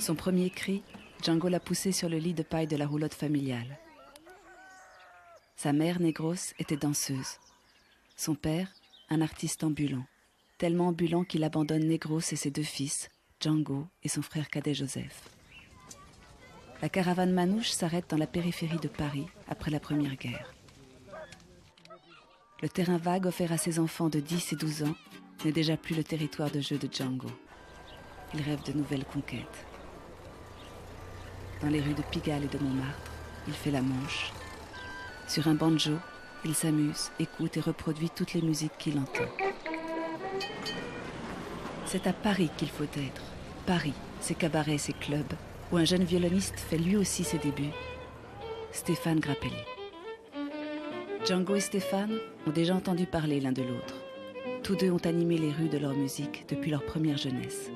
Son premier cri, Django l'a poussé sur le lit de paille de la roulotte familiale. Sa mère, Negros, était danseuse. Son père, un artiste ambulant. Tellement ambulant qu'il abandonne Negros et ses deux fils, Django et son frère cadet Joseph. La caravane manouche s'arrête dans la périphérie de Paris après la Première Guerre. Le terrain vague offert à ses enfants de 10 et 12 ans n'est déjà plus le territoire de jeu de Django. Il rêve de nouvelles conquêtes. Dans les rues de Pigalle et de Montmartre, il fait la manche. Sur un banjo, il s'amuse, écoute et reproduit toutes les musiques qu'il entend. C'est à Paris qu'il faut être. Paris, ses cabarets, ses clubs, où un jeune violoniste fait lui aussi ses débuts. Stéphane Grappelli. Django et Stéphane ont déjà entendu parler l'un de l'autre. Tous deux ont animé les rues de leur musique depuis leur première jeunesse.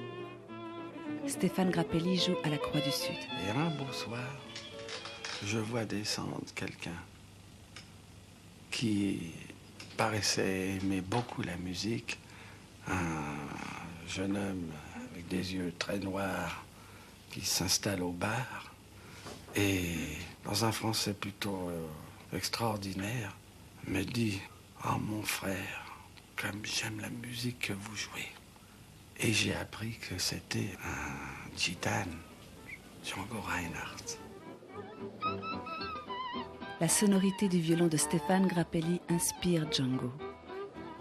Stéphane Grappelli joue à la Croix du Sud. Et un beau soir, je vois descendre quelqu'un qui paraissait aimer beaucoup la musique. Un jeune homme avec des yeux très noirs qui s'installe au bar et dans un français plutôt extraordinaire me dit « Oh mon frère, comme j'aime la musique que vous jouez ». Et j'ai appris que c'était un gitane, Django Reinhardt. La sonorité du violon de Stéphane Grappelli inspire Django.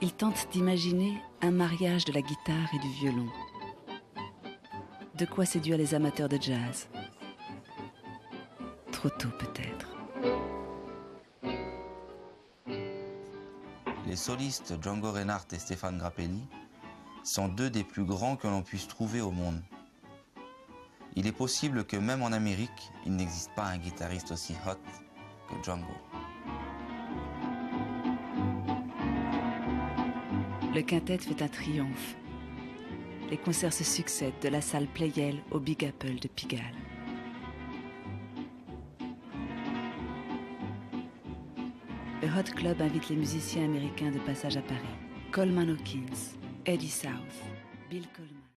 Il tente d'imaginer un mariage de la guitare et du violon. De quoi séduire les amateurs de jazz. Trop tôt peut-être. Les solistes Django Reinhardt et Stéphane Grappelli sont deux des plus grands que l'on puisse trouver au monde. Il est possible que même en Amérique, il n'existe pas un guitariste aussi hot que Django. Le quintet fait un triomphe. Les concerts se succèdent de la salle Pleyel au Big Apple de Pigalle. Le Hot Club invite les musiciens américains de passage à Paris. Coleman Hawkins, Eddie South, Bill Coleman.